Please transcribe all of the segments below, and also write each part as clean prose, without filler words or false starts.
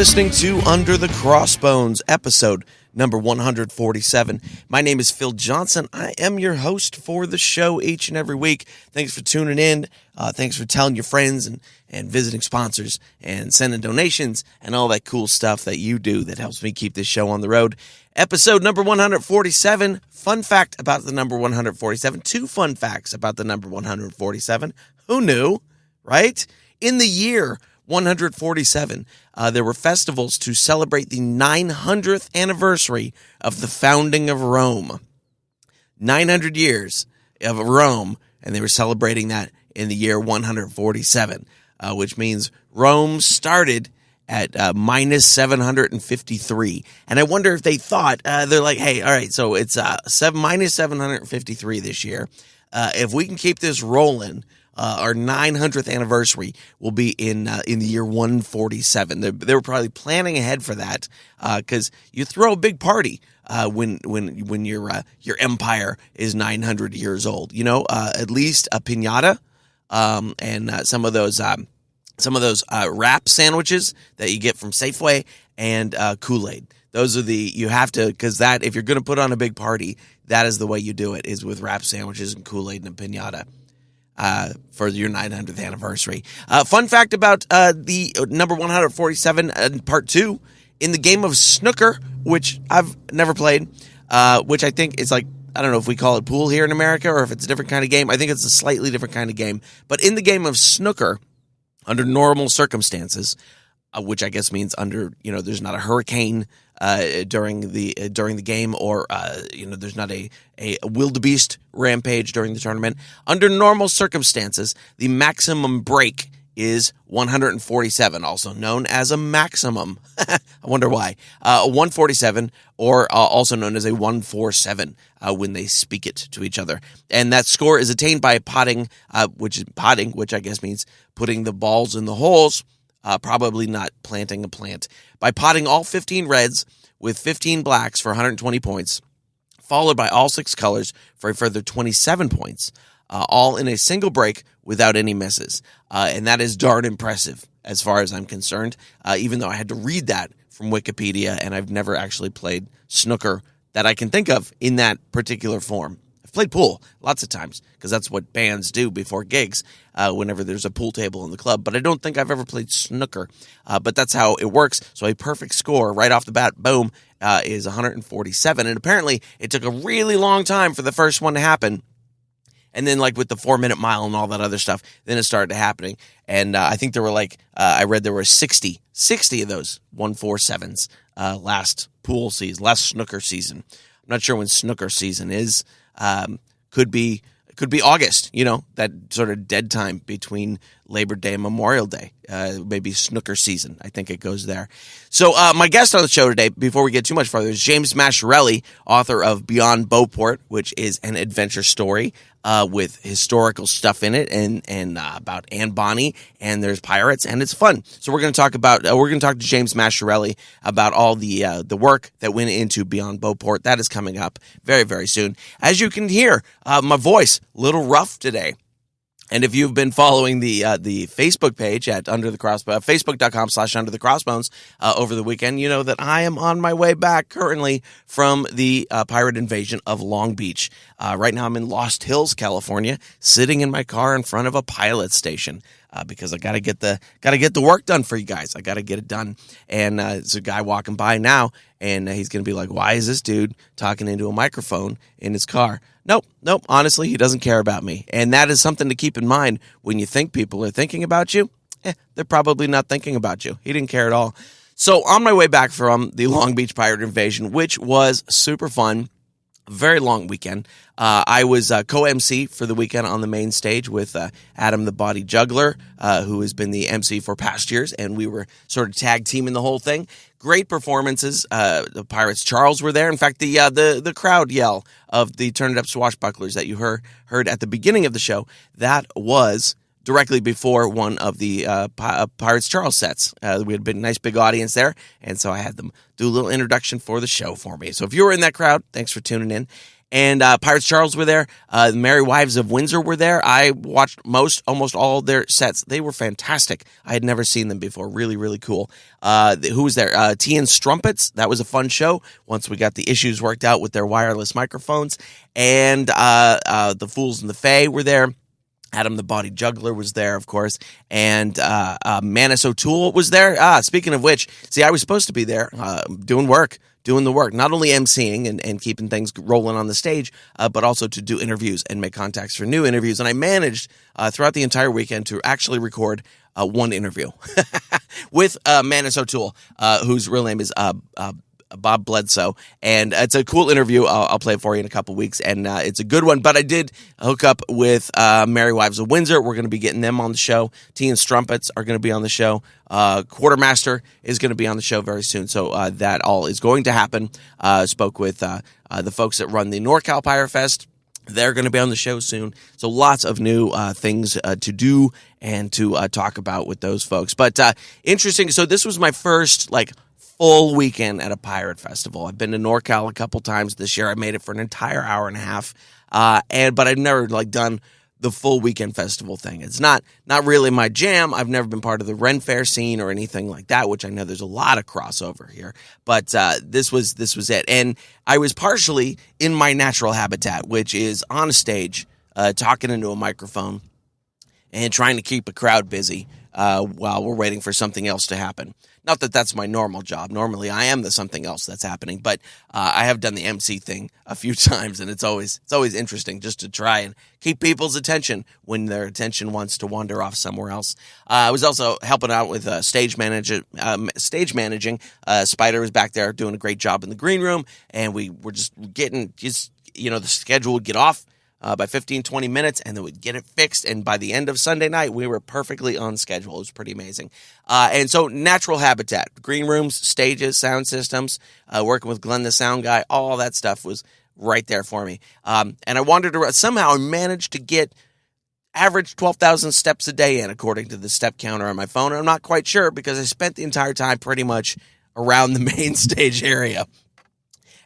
listening to Under the Crossbones, episode number 147. My name is Phil Johnson. I am your host for the show each and every week. Thanks for tuning in. Thanks for telling your friends and visiting sponsors and sending donations and all that cool stuff that you do that helps me keep this show on the road. Episode number 147. Fun fact about the number 147. 2 fun facts about the number 147. Who knew, right? In the year 147, there were festivals to celebrate the 900th anniversary of the founding of Rome. 900 years of Rome, and they were celebrating that in the year 147, which means Rome started at minus 753. And I wonder if they thought, they're like, hey, all right, so it's minus 753 this year. If we can keep this rolling, our 900th anniversary will be in the year 147. They were probably planning ahead for that, because you throw a big party when your empire is 900 years old. You know, at least a piñata, and some of those wrap sandwiches that you get from Safeway, and Kool-Aid. Those are you have to, because that, if you're going to put on a big party, that is the way you do it, is with wrap sandwiches and Kool-Aid and a piñata. For your 900th anniversary. Fun fact about the number 147, part 2, in the game of snooker, which I've never played, which I think is like, I don't know if we call it pool here in America or if it's a different kind of game. I think it's a slightly different kind of game. But in the game of snooker, under normal circumstances, which I guess means under, there's not a hurricane during the game, or there's not a wildebeest rampage during the tournament. Under normal circumstances, the maximum break is 147, also known as a maximum. I wonder why. 147, or also known as a 147 when they speak it to each other. And that score is attained by potting, which I guess means putting the balls in the holes. Probably not planting a plant. By potting all 15 reds with 15 blacks for 120 points, followed by all 6 colors for a further 27 points, all in a single break without any misses. And that is darn impressive as far as I'm concerned, even though I had to read that from Wikipedia, and I've never actually played snooker that I can think of in that particular form. I've played pool lots of times, because that's what bands do before gigs, whenever there's a pool table in the club. But I don't think I've ever played snooker. But that's how it works. So a perfect score right off the bat, boom, is 147. And apparently it took a really long time for the first one to happen. And then, like, with the 4-minute mile and all that other stuff, then it started happening. And I think there were, I read there were 60 of those 147s last snooker season. I'm not sure when snooker season is. Could be August, that sort of dead time between Labor Day and Memorial Day, maybe snooker season. I think it goes there. So my guest on the show today, before we get too much further, is James Masciarelli, author of Beyond Beauport, which is an adventure story with historical stuff in it, and about Anne Bonny, and there's pirates, and it's fun. So we're going to talk to James Masciarelli about all the work that went into Beyond Beauport. That is coming up very, very soon. As you can hear, my voice a little rough today. And if you've been following the Facebook page at facebook.com/underthecrossbones over the weekend, you know that I am on my way back currently from the pirate invasion of Long Beach. Right now I'm in Lost Hills, California, sitting in my car in front of a pilot station. Because I gotta get the work done for you guys. I gotta get it done. And there's a guy walking by now, and he's gonna be like, "Why is this dude talking into a microphone in his car?" Nope. Honestly, he doesn't care about me, and that is something to keep in mind when you think people are thinking about you. They're probably not thinking about you. He didn't care at all. So on my way back from the Long Beach pirate invasion, which was super fun. Very long weekend. I was co-MC for the weekend on the main stage with Adam the Body Juggler, who has been the MC for past years, and we were sort of tag teaming the whole thing. Great performances. The Pirates Charles were there. In fact, the crowd yell of the Turn It Up Swashbucklers that you heard at the beginning of the show, that was directly before one of the Pirates Charles sets. We had a nice big audience there, and so I had them do a little introduction for the show for me. So if you were in that crowd, thanks for tuning in. And Pirates Charles were there. The Merry Wives of Windsor were there. I watched almost all of their sets. They were fantastic. I had never seen them before. Really, really cool. Who was there? Tea and Strumpets. That was a fun show once we got the issues worked out with their wireless microphones. And the Fools and the Fae were there. Adam the Body Juggler was there, of course, and Manus O'Toole was there. Speaking of which, see, I was supposed to be there doing the work, not only emceeing and keeping things rolling on the stage, but also to do interviews and make contacts for new interviews. And I managed throughout the entire weekend to actually record one interview with Manus O'Toole, whose real name is Bob Bledsoe, and it's a cool interview. I'll play it for you in a couple weeks, and it's a good one. But I did hook up with Merry Wives of Windsor. We're going to be getting them on the show. Tea and Strumpets are going to be on the show. Quartermaster is going to be on the show very soon, so that all is going to happen. Spoke with the folks that run the NorCal Pirate Fest. They're going to be on the show soon. So lots of new things to do and to talk about with those folks. But interesting. So this was my first full weekend at a pirate festival. I've been to NorCal a couple times this year. I made it for an entire hour and a half, but I've never done the full weekend festival thing. It's not really my jam. I've never been part of the Ren Fair scene or anything like that, which I know there's a lot of crossover here. But this was it, and I was partially in my natural habitat, which is on a stage, talking into a microphone and trying to keep a crowd busy while we're waiting for something else to happen. Not that that's my normal job. Normally, I am the something else that's happening, but I have done the MC thing a few times, and it's always interesting just to try and keep people's attention when their attention wants to wander off somewhere else. I was also helping out with stage managing. Spider was back there doing a great job in the green room, and we were just getting the schedule would get off by 15, 20 minutes, and then we'd get it fixed. And by the end of Sunday night, we were perfectly on schedule. It was pretty amazing. And so natural habitat, green rooms, stages, sound systems, working with Glenn, the sound guy, all that stuff was right there for me. And I wandered around. Somehow I managed to get average 12,000 steps a day in, according to the step counter on my phone. And I'm not quite sure because I spent the entire time pretty much around the main stage area.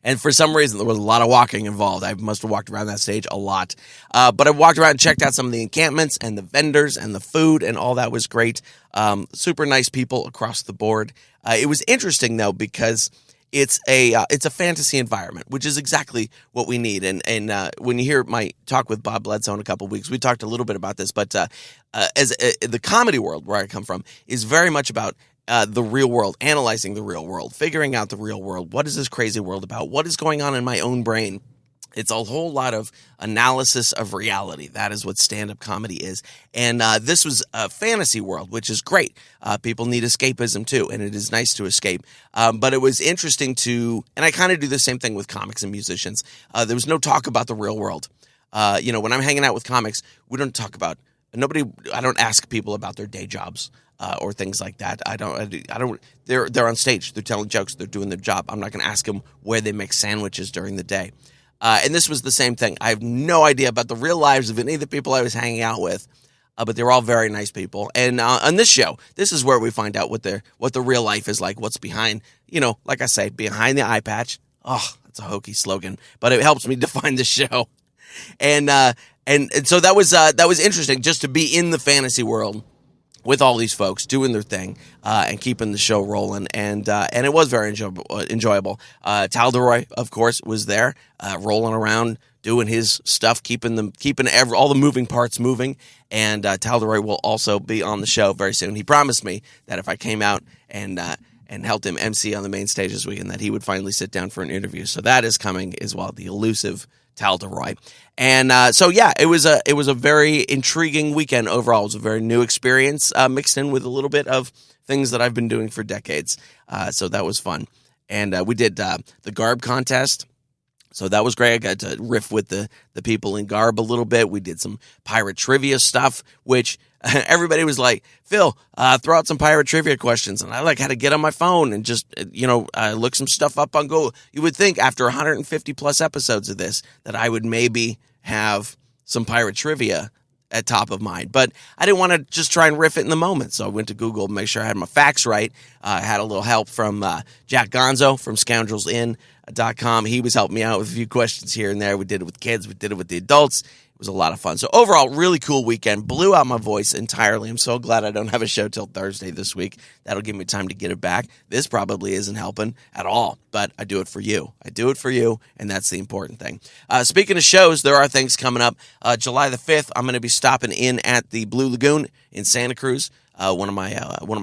And for some reason, there was a lot of walking involved. I must have walked around that stage a lot. But I walked around and checked out some of the encampments and the vendors and the food, and all that was great. Super nice people across the board. It was interesting, though, because it's a fantasy environment, which is exactly what we need. And when you hear my talk with Bob Bledsoe in a couple of weeks, we talked a little bit about this. But the comedy world, where I come from, is very much about the real world, analyzing the real world, figuring out the real world. What is this crazy world about? What is going on in my own brain? It's a whole lot of analysis of reality. That is what stand-up comedy is. And this was a fantasy world, which is great. People need escapism too, and it is nice to escape. But it was interesting and I kind of do the same thing with comics and musicians. There was no talk about the real world. When I'm hanging out with comics, we don't talk about I don't ask people about their day jobs. Or things like that. I don't. They're on stage. They're telling jokes. They're doing their job. I'm not going to ask them where they make sandwiches during the day. And this was the same thing. I have no idea about the real lives of any of the people I was hanging out with, but they were all very nice people. And on this show, this is where we find out what the real life is like. What's behind, like I say, behind the eye patch. Oh, that's a hokey slogan, but it helps me define the show. And so that was interesting just to be in the fantasy world with all these folks doing their thing and keeping the show rolling, and it was very enjoyable. Talderoy, of course, was there, rolling around, doing his stuff, keeping all the moving parts moving. And Talderoy will also be on the show very soon. He promised me that if I came out and helped him MC on the main stage this weekend, that he would finally sit down for an interview. So that is coming as well. The elusive Talderoy. And it was a very intriguing weekend overall. It was a very new experience mixed in with a little bit of things that I've been doing for decades. So that was fun. And we did the garb contest. So that was great. I got to riff with the people in garb a little bit. We did some pirate trivia stuff, which everybody was like, Phil, throw out some pirate trivia questions. And I had to get on my phone and just, look some stuff up on Google. You would think after 150 plus episodes of this that I would maybe have some pirate trivia at top of mind, but I didn't want to just try and riff it in the moment. So I went to Google to make sure I had my facts right. I had a little help from Jack Gonzo from scoundrelsinn.com. He was helping me out with a few questions here and there. We did it with kids. We did it with the adults. It was a lot of fun. So overall, really cool weekend. Blew out my voice entirely. I'm so glad I don't have a show till Thursday this week. That'll give me time to get it back. This probably isn't helping at all, but I do it for you. I do it for you, and that's the important thing. Speaking of shows, there are things coming up. July the 5th, I'm going to be stopping in at the Blue Lagoon in Santa Cruz. One of my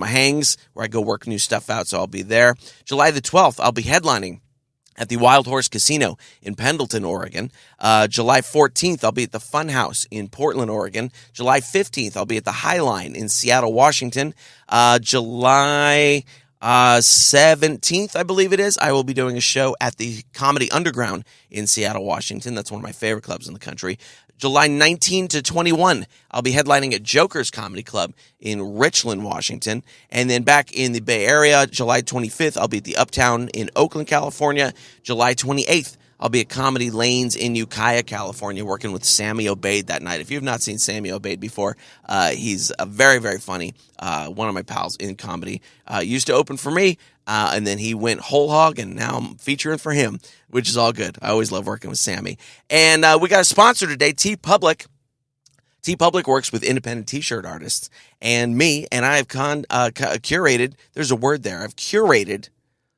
hangs where I go work new stuff out, so I'll be there. July the 12th, I'll be headlining at the Wild Horse Casino in Pendleton, Oregon. July 14th, I'll be at the Fun House in Portland, Oregon. July 15th, I'll be at the Highline in Seattle, Washington. July 17th, I believe it is, I will be doing a show at the Comedy Underground in Seattle, Washington. That's one of my favorite clubs in the country. July 19 to 21, I'll be headlining at Joker's Comedy Club in Richland, Washington. And then back in the Bay Area, July 25th, I'll be at the Uptown in Oakland, California. July 28th, I'll be at Comedy Lanes in Ukiah, California, working with Sammy Obeid that night. If you have not seen Sammy Obeid before, he's very, very funny. One of my pals in comedy. Used to open for me, and then he went whole hog, and now I'm featuring for him, which is all good. I always love working with Sammy. And we got a sponsor today, TeePublic. TeePublic works with independent t-shirt artists, and me, and I have curated, there's a word there, I've curated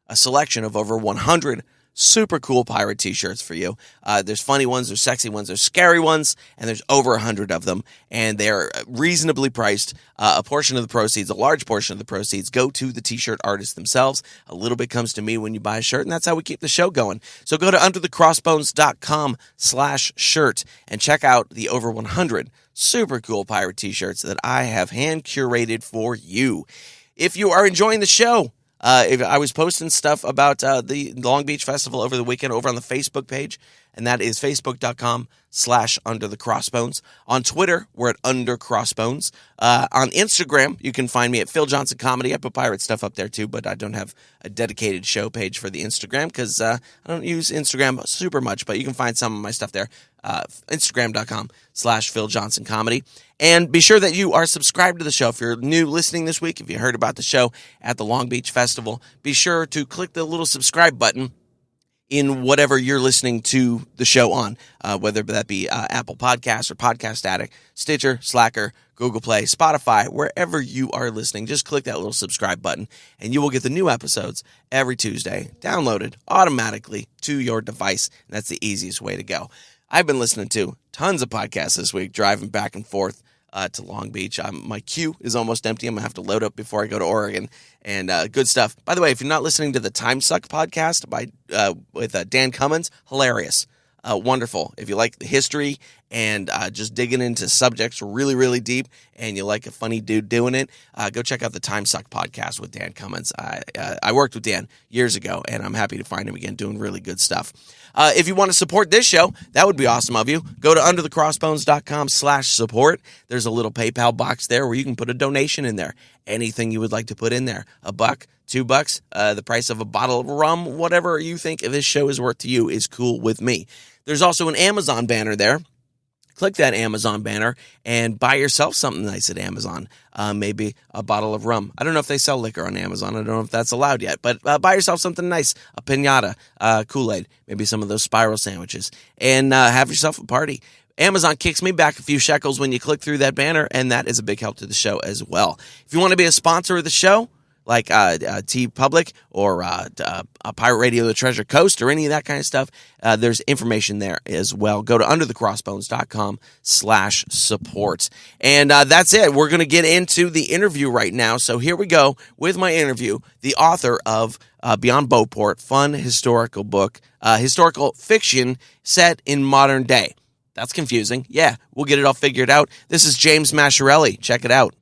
a selection of over 100 super cool pirate t-shirts for you. There's funny ones, there's sexy ones, there's scary ones, and there's over 100 of them, and they're reasonably priced. A portion of the proceeds, a large portion of the proceeds, go to the t-shirt artists themselves. A little bit comes to me when you buy a shirt, and that's how we keep the show going. So go to underthecrossbones.com/shirt and check out the over 100 super cool pirate t-shirts that I have hand curated for you. If you are enjoying the show, if I was posting stuff about the Long Beach Festival over the weekend over on the Facebook page, and that is facebook.com/underthecrossbones. On Twitter, we're at undercrossbones. On Instagram, you can find me at Phil Johnson Comedy. I put pirate stuff up there too, but I don't have a dedicated show page for the Instagram because I don't use Instagram super much, but you can find some of my stuff there. Instagram.com/Phil Johnson Comedy. And be sure that you are subscribed to the show. If you're new listening this week, if you heard about the show at the Long Beach Festival, be sure to click the little subscribe button in whatever you're listening to the show on, whether that be Apple Podcasts or Podcast Addict, Stitcher, Slacker, Google Play, Spotify, wherever you are listening. Just click that little subscribe button, and you will get the new episodes every Tuesday, downloaded automatically to your device. And that's the easiest way to go. I've been listening to tons of podcasts this week, driving back and forth to Long Beach. My queue is almost empty. I'm going to have to load up before I go to Oregon. And good stuff. By the way, if you're not listening to the Time Suck podcast with Dan Cummins, hilarious. Wonderful. If you like the history and just digging into subjects really, really deep, and you like a funny dude doing it, go check out the Time Suck podcast with Dan Cummins. I worked with Dan years ago, and I'm happy to find him again doing really good stuff. If you want to support this show, that would be awesome of you. Go to underthecrossbones.com/support. There's a little PayPal box there where you can put a donation in there. Anything you would like to put in there. $1, $2, the price of a bottle of rum, whatever you think this show is worth to you is cool with me. There's also an Amazon banner there. Click that Amazon banner and buy yourself something nice at Amazon. Maybe a bottle of rum. I don't know if they sell liquor on Amazon. I don't know if that's allowed yet. But buy yourself something nice. A piñata, Kool-Aid, maybe some of those spiral sandwiches. And have yourself a party. Amazon kicks me back a few shekels when you click through that banner, and that is a big help to the show as well. If you want to be a sponsor of the show, like TeePublic or Pirate Radio The Treasure Coast or any of that kind of stuff, there's information there as well. Go to underthecrossbones.com/support. And that's it. We're going to get into the interview right now. So here we go with my interview, the author of Beyond Beauport, fun historical book, historical fiction set in modern day. That's confusing. Yeah, we'll get it all figured out. This is James Masciarelli. Check it out.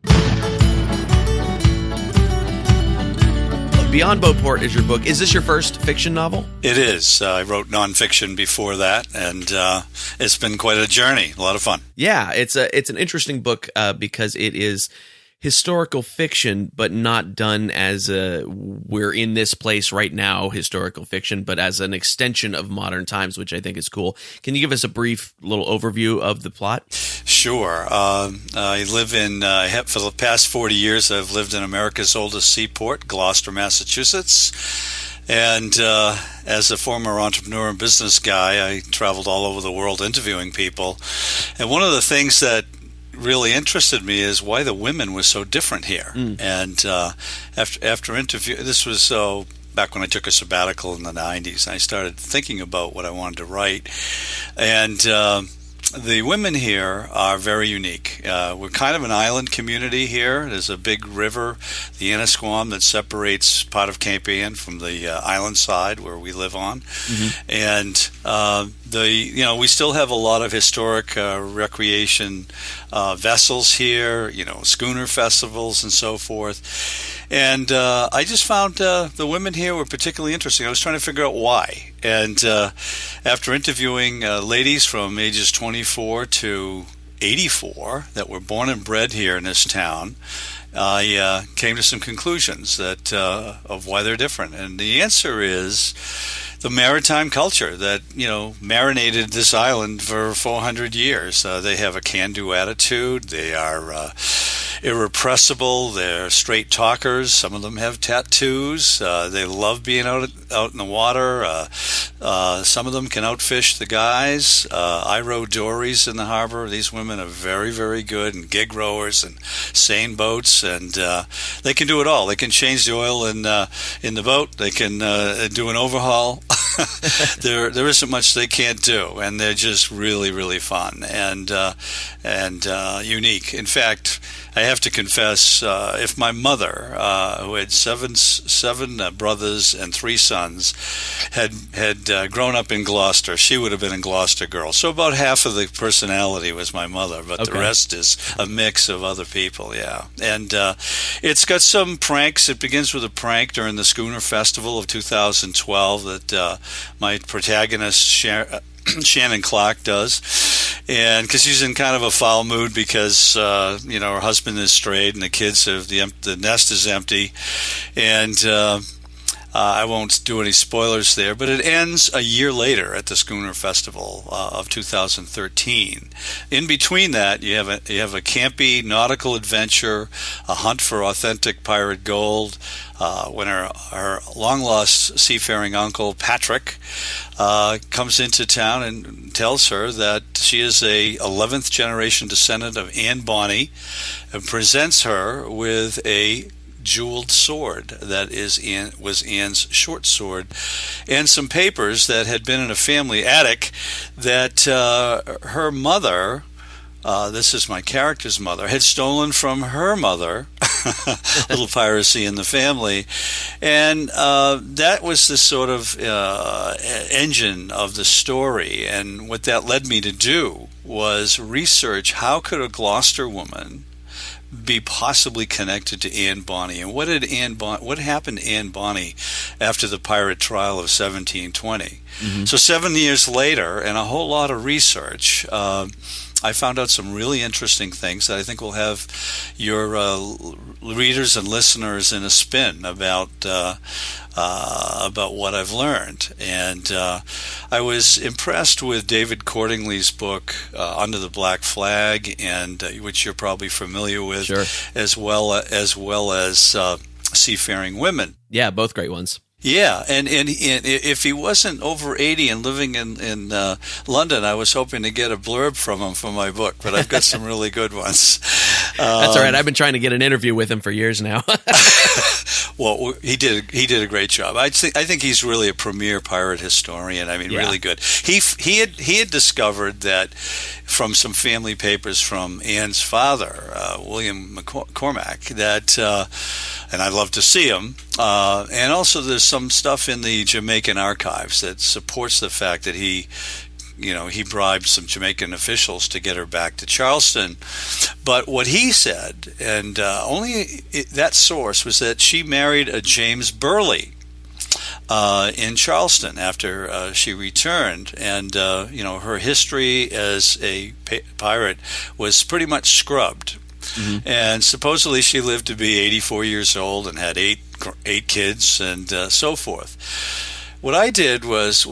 Beyond Beauport is your book. Is this your first fiction novel? It is. I wrote nonfiction before that, and it's been quite a journey. A lot of fun. Yeah, it's an interesting book because it is historical fiction, but not done as a we're in this place right now historical fiction, but as an extension of modern times, which I think is cool. Can you give us a brief little overview of the plot? Sure. I live in, for the past 40 years, I've lived in America's oldest seaport, Gloucester, Massachusetts. And as a former entrepreneur and business guy, I traveled all over the world interviewing people. And one of the things that really interested me is why the women were so different here. And after interview, this was back when I took a sabbatical in the 90s, I started thinking about what I wanted to write. And the women here are very unique. We're kind of an island community here. There's a big river, the Annisquam, that separates part of Cape Ann from the island side where we live on. And we still have a lot of historic recreation vessels here, schooner festivals and so forth. And I just found the women here were particularly interesting. I was trying to figure out why. And after interviewing ladies from ages 24 to 84 that were born and bred here in this town, I came to some conclusions that of why they're different. And the answer is the maritime culture that, marinated this island for 400 years. They have a can-do attitude. They are irrepressible. They're straight talkers. Some of them have tattoos. They love being out in the water. Some of them can outfish the guys. I row dories in the harbor. These women are very, very good, and gig rowers and seine boats, and they can do it all. They can change the oil in the boat. They can do an overhaul. There isn't much they can't do, and they're just really, really fun and unique. In fact, I have to confess, if my mother, who had seven brothers and 3 sons, had grown up in Gloucester, she would have been a Gloucester girl. So about half of the personality was my mother, but the rest is a mix of other people, yeah. And it's got some pranks. It begins with a prank during the Schooner Festival of 2012 that my protagonist, Shannon Clark, does. And because she's in kind of a foul mood because her husband is strayed and the kids have the nest is empty, and I won't do any spoilers there, but it ends a year later at the Schooner Festival of 2013. In between that, you have a campy nautical adventure, a hunt for authentic pirate gold, when her long-lost seafaring uncle, Patrick, comes into town and tells her that she is a 11th generation descendant of Anne Bonny, and presents her with a jeweled sword that was Anne's short sword, and some papers that had been in a family attic that her mother, this is my character's mother, had stolen from her mother. Little piracy in the family. And that was the sort of engine of the story. And what that led me to do was research how could a Gloucester woman be possibly connected to Anne Bonny, and what happened to Anne Bonny after the pirate trial of 1720? So 7 years later, and a whole lot of research, I found out some really interesting things that I think will have your readers and listeners in a spin about what I've learned. And I was impressed with David Cordingley's book, Under the Black Flag, and which you're probably familiar with, sure, as well as Seafaring Women. Yeah, both great ones. Yeah, and if he wasn't over 80 and living in London, I was hoping to get a blurb from him for my book, but I've got some really good ones. That's all right. I've been trying to get an interview with him for years now. Well, he did a great job. I think he's really a premier pirate historian. I mean, really good. He had discovered that from some family papers from Anne's father, William McCormack, that, and I'd love to see him. And also, there's some stuff in the Jamaican archives that supports the fact that he bribed some Jamaican officials to get her back to Charleston. But what he said, and that source, was that she married a James Burleigh in Charleston after she returned, and her history as a pirate was pretty much scrubbed. And supposedly she lived to be 84 years old and had eight kids and so forth. What I did was,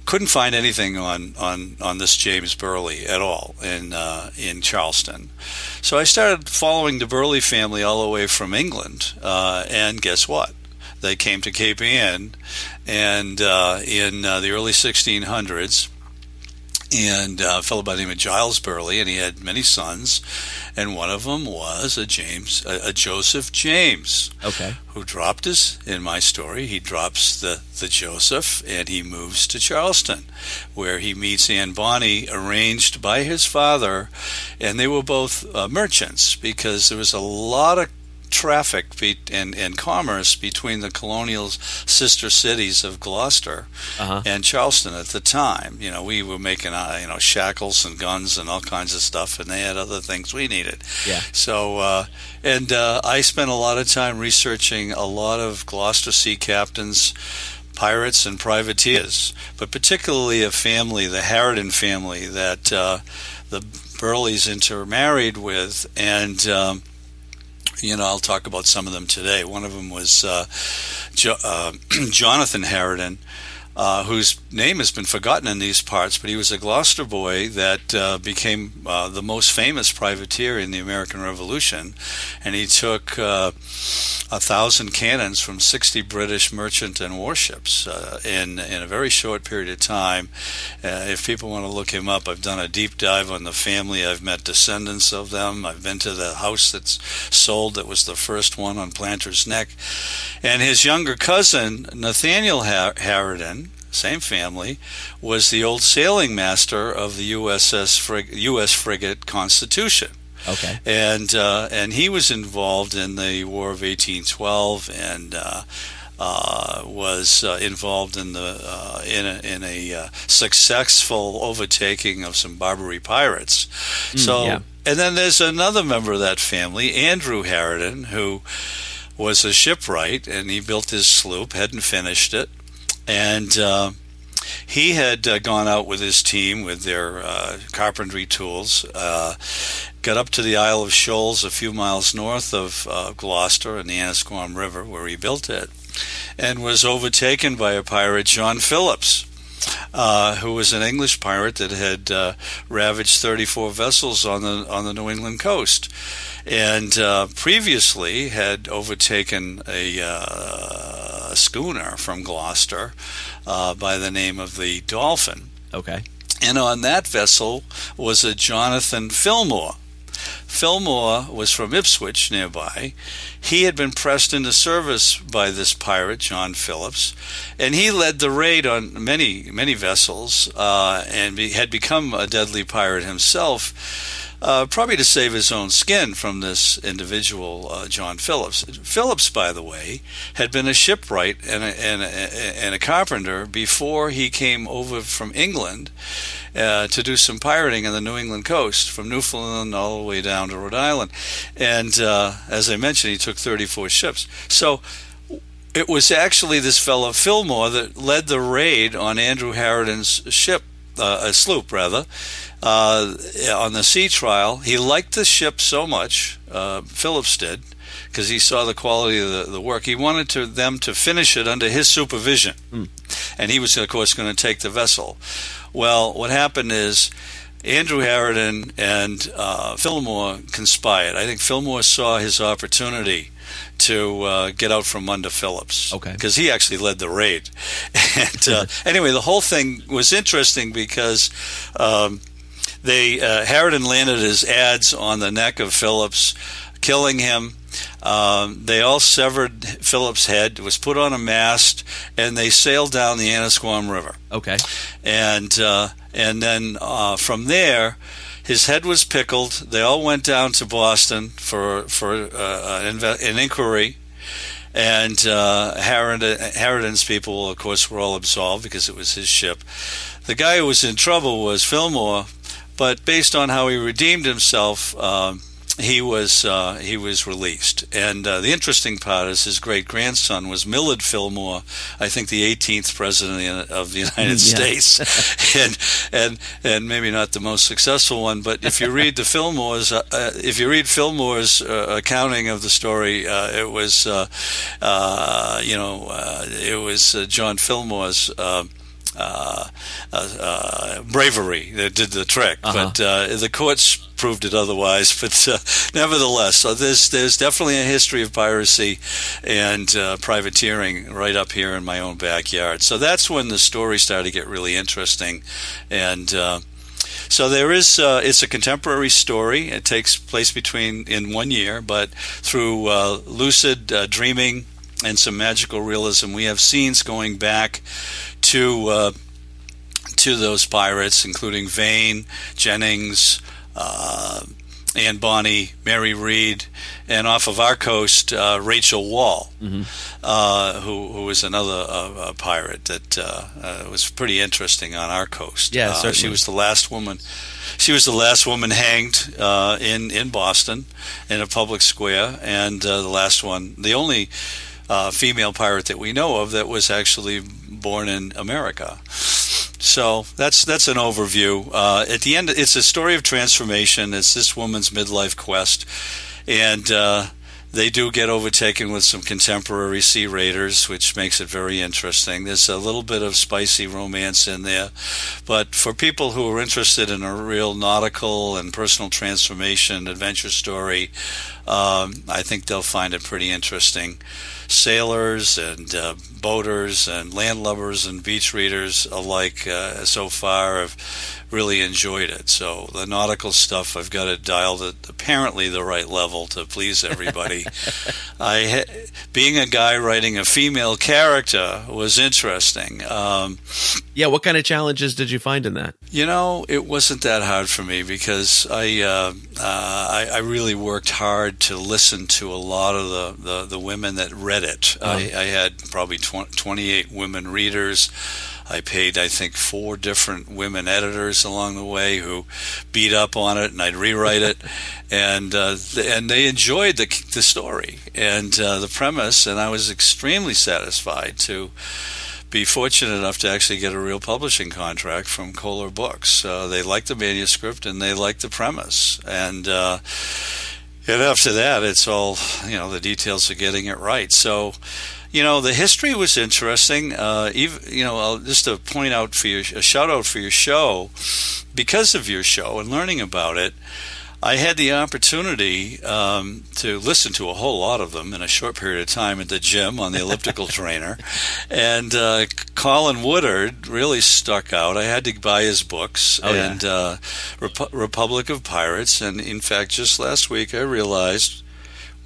couldn't find anything on this James Burley at all in Charleston. So I started following the Burley family all the way from England, and guess what? They came to Cape Ann, and in the early 1600s, and a fellow by the name of Giles Burley, and he had many sons, and one of them was a Joseph James, who dropped in my story, he drops the Joseph, and he moves to Charleston, where he meets Anne Bonny, arranged by his father, and they were both merchants, because there was a lot of traffic and commerce between the colonial sister cities of Gloucester and Charleston at the time. We were making shackles and guns and all kinds of stuff, and they had other things we needed. So I spent a lot of time researching a lot of Gloucester sea captains, pirates, and privateers, but particularly a family, the Harridan family, that the Burleys intermarried with, and I'll talk about some of them today. One of them was Jonathan Harridan, whose name has been forgotten in these parts, but he was a Gloucester boy that became the most famous privateer in the American Revolution, and he took 1,000 cannons from 60 British merchant and warships in a very short period of time. If people want to look him up, I've done a deep dive on the family. I've met descendants of them. I've been to the house that's sold that was the first one on Planter's Neck. And his younger cousin, Nathaniel Harridan, same family, was the old sailing master of the U.S. frigate Constitution. And he was involved in the War of 1812 and was involved in a successful overtaking of some Barbary pirates. And then there's another member of that family, Andrew Harridan, who was a shipwright, and he built his sloop, hadn't finished it, and he had gone out with his team with their carpentry tools, got up to the Isle of Shoals a few miles north of Gloucester in the Annisquam River, where he built it, and was overtaken by a pirate, John Phillips, who was an English pirate that had ravaged 34 vessels on the New England coast, and previously had overtaken a schooner from Gloucester by the name of the Dolphin. And on that vessel was a Jonathan Fillmore. Fillmore was from Ipswich nearby. He had been pressed into service by this pirate, John Phillips, and he led the raid on many, many vessels and had become a deadly pirate himself, probably to save his own skin from this individual, John Phillips. Phillips, by the way, had been a shipwright and a carpenter before he came over from England to do some pirating on the New England coast, from Newfoundland all the way down to Rhode Island. And as I mentioned, he took 34 ships. So it was actually this fellow Fillmore that led the raid on Andrew Harridan's ship, a sloop rather, on the sea trial. He liked the ship so much, Phillips did, because he saw the quality of the work. He wanted them to finish it under his supervision. And he was, of course, going to take the vessel. Well, what happened is Andrew Harridan and Fillmore conspired. I think Fillmore saw his opportunity to get out from under Phillips, because he actually led the raid. And anyway, the whole thing was interesting because Harridan landed his adze on the neck of Phillips, killing him. They all severed Phillips' head. It was put on a mast, and they sailed down the Annisquam River. And then from there, his head was pickled. They all went down to Boston for an inquiry, and Harridan's people, of course, were all absolved because it was his ship. The guy who was in trouble was Fillmore, but based on how he redeemed himself, he was released. And the interesting part is his great grandson was Millard Fillmore, I think the 18th president of the United States, and maybe not the most successful one. But if you read the Fillmores, Fillmore's accounting of the story, it was John Fillmore's bravery that did the trick, but the courts proved it otherwise. But nevertheless, so there's definitely a history of piracy and privateering right up here in my own backyard. So that's when the story started to get really interesting, and so there is. It's a contemporary story. It takes place in 1 year, but through lucid dreaming and some magical realism, we have scenes going back to those pirates, including Vane, Jennings, Anne Bonny, Mary Read, and off of our coast, Rachel Wall, who was another pirate that was pretty interesting on our coast. Yeah, certainly. She was the last woman. She was the last woman hanged in Boston in a public square, and the only female pirate that we know of that was actually born in America. So that's an overview. At the end, it's a story of transformation. It's this woman's midlife quest, and they do get overtaken with some contemporary sea raiders, which makes it very interesting. There's a little bit of spicy romance in there, but for people who are interested in a real nautical and personal transformation adventure story, I think they'll find it pretty interesting. Sailors and boaters and landlubbers and beach readers alike so far have really enjoyed it. So the nautical stuff, I've got it dialed at apparently the right level to please everybody. Being a guy writing a female character was interesting. What kind of challenges did you find in that? It wasn't that hard for me because I really worked hard to listen to a lot of the women that read it. I had probably 28 women readers. I paid, I think, 4 different women editors along the way who beat up on it, and I'd rewrite it, and they enjoyed the story and the premise, and I was extremely satisfied to be fortunate enough to actually get a real publishing contract from Kohler Books. They liked the manuscript and they liked the premise, and after that, it's all the details of getting it right. So. The history was interesting. Just to point out for you, a shout out for your show, because of your show and learning about it, I had the opportunity to listen to a whole lot of them in a short period of time at the gym on the elliptical trainer. And Colin Woodard really stuck out. I had to buy his books, Republic of Pirates. And in fact, just last week I realized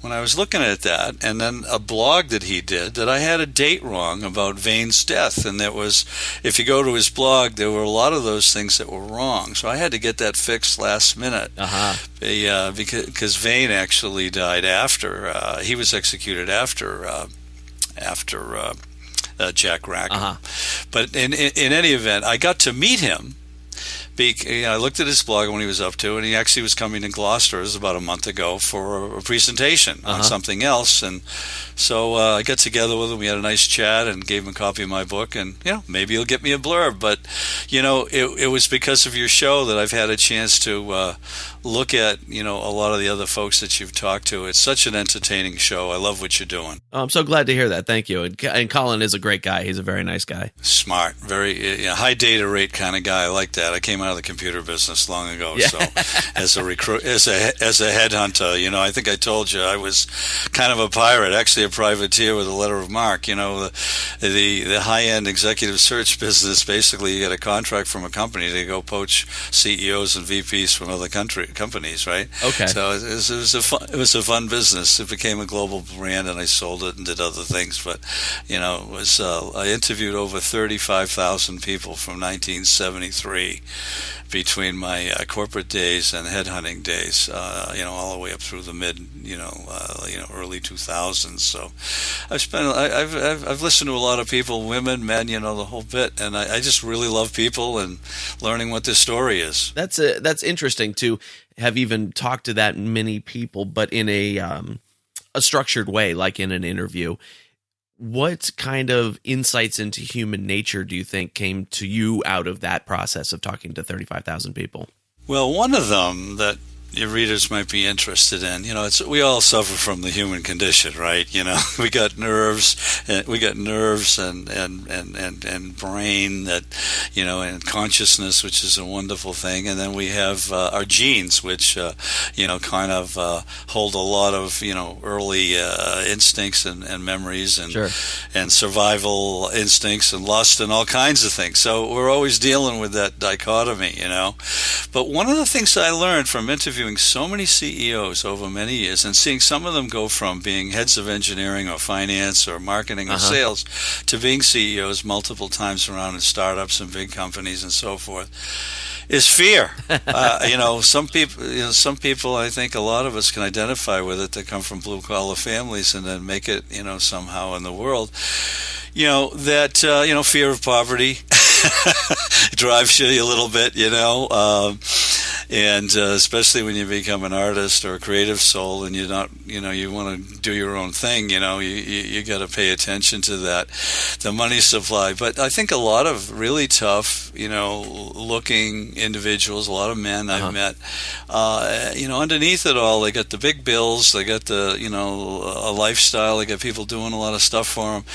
when I was looking at that, and then a blog that he did, that I had a date wrong about Vane's death, and that was, if you go to his blog, there were a lot of those things that were wrong. So I had to get that fixed last minute, because Vane actually died after he was executed after Jack Rackham. But in any event, I got to meet him. I looked at his blog and what he was up to, and he actually was coming to Gloucester. It was about a month ago for a presentation on something else, and so I got together with him. We had a nice chat and gave him a copy of my book, and maybe he'll get me a blurb. But it was because of your show that I've had a chance to look at a lot of the other folks that you've talked to. It's such an entertaining show. I love what you're doing. I'm so glad to hear that. Thank you. And Colin is a great guy. He's a very nice guy. Smart, very high data rate kind of guy. I like that. I came out of the computer business long ago, so as a headhunter, I think I told you I was kind of a pirate, actually a privateer with a letter of marque. The high end executive search business. Basically, you get a contract from a company to go poach CEOs and VPs from other companies, right? Okay. So it was a fun business. It became a global brand, and I sold it and did other things. But it was I interviewed over 35,000 people from 1973 between my corporate days and headhunting days, all the way up through the mid, early 2000s. So I've listened to a lot of people, women, men, the whole bit, and I just really love people and learning what this story is. That's interesting to have even talked to that many people, but in a structured way, like in an interview. What kind of insights into human nature do you think came to you out of that process of talking to 35,000 people? Well, one of them that your readers might be interested in, we all suffer from the human condition, right? We got nerves, and brain that, and consciousness, which is a wonderful thing, and then we have our genes, which kind of hold a lot of early instincts and memories and Sure. and survival instincts and lust and all kinds of things. So we're always dealing with that dichotomy, But one of the things I learned from interviewing so many CEOs over many years and seeing some of them go from being heads of engineering or finance or marketing or sales to being CEOs multiple times around in startups and big companies and so forth is fear. Some people, I think a lot of us can identify with it that come from blue collar families and then make it, somehow in the world. Fear of poverty drives you a little bit, and especially when you become an artist or a creative soul and you want to do your own thing, you got to pay attention to that, the money supply. But I think a lot of really tough, looking individuals, a lot of men I've met, underneath it all, they got the big bills, they got the, a lifestyle, they got people doing a lot of stuff for them.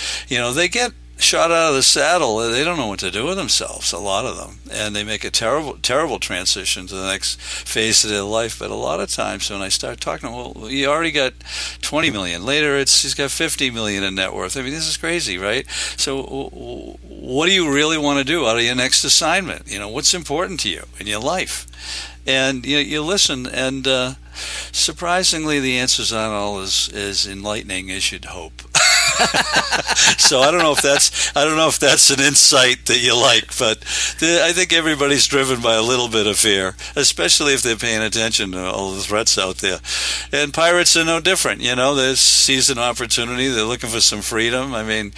They get shot out of the saddle. They don't know what to do with themselves, a lot of them, and they make a terrible transition to the next phase of their life. But a lot of times when I start talking, well, you already got 20 million. Later he's got 50 million in net worth. I mean, this is crazy, right? So what do you really want to do out of your next assignment? What's important to you in your life? And you listen, and surprisingly the answers aren't all as enlightening as you'd hope. So I don't know if that's an insight that you like, but I think everybody's driven by a little bit of fear, especially if they're paying attention to all the threats out there. And pirates are no different. They seize an opportunity. They're looking for some freedom. I mean,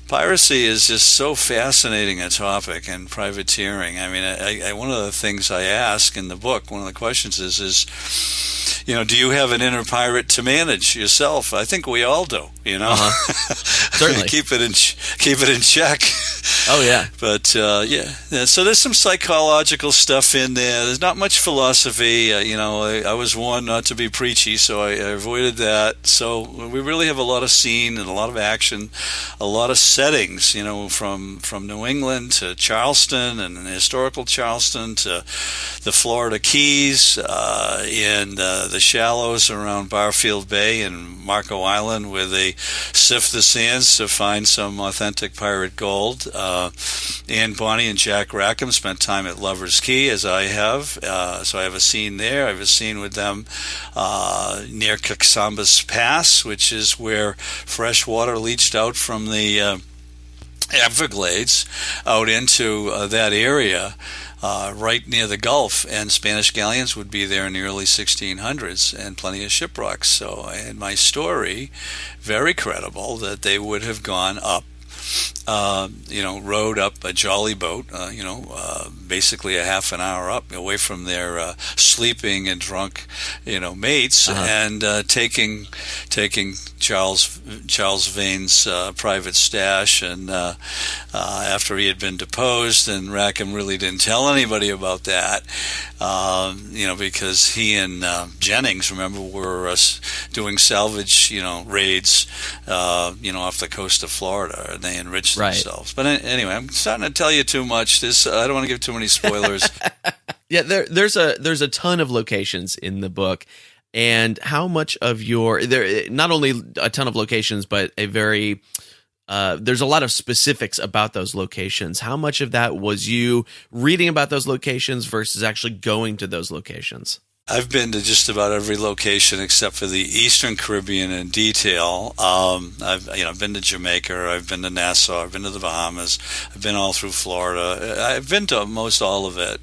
piracy is just so fascinating a topic, and privateering. I mean, one of the things I ask in the book, one of the questions is do you have an inner pirate to manage yourself? I think we all do. Certainly. keep it in check. Oh yeah. But so there's some psychological stuff in there. There's not much philosophy. I was warned not to be preachy, so I avoided that. So we really have a lot of scene and a lot of action, a lot of settings. From New England to Charleston and historical Charleston to the Florida Keys and the shallows around Barfield Bay and Marco Island, where they sift the sands to find some authentic pirate gold. And Bonnie and Jack Rackham spent time at Lover's Key, as I have. So I have a scene there. I have a scene with them near Caxambas Pass, which is where fresh water leached out from the Everglades out into that area. Right near the Gulf, and Spanish galleons would be there in the early 1600s, and plenty of shipwrecks. So in my story, very credible that they would have gone up, rowed up a jolly boat, basically a half an hour up, away from their sleeping and drunk, mates, and taking Charles Vane's private stash, and after he had been deposed, and Rackham really didn't tell anybody about that, because he and Jennings, remember, were doing salvage, raids, off the coast of Florida, and they enriched themselves. But anyway, I'm starting to tell you too much. I don't want to give too many spoilers. Yeah, there's a ton of locations in the book. And how much of not only a ton of locations, but there's a lot of specifics about those locations. How much of that was you reading about those locations versus actually going to those locations? I've been to just about every location except for the Eastern Caribbean in detail. I've been to Jamaica, I've been to Nassau, I've been to the Bahamas, I've been all through Florida. I've been to most all of it.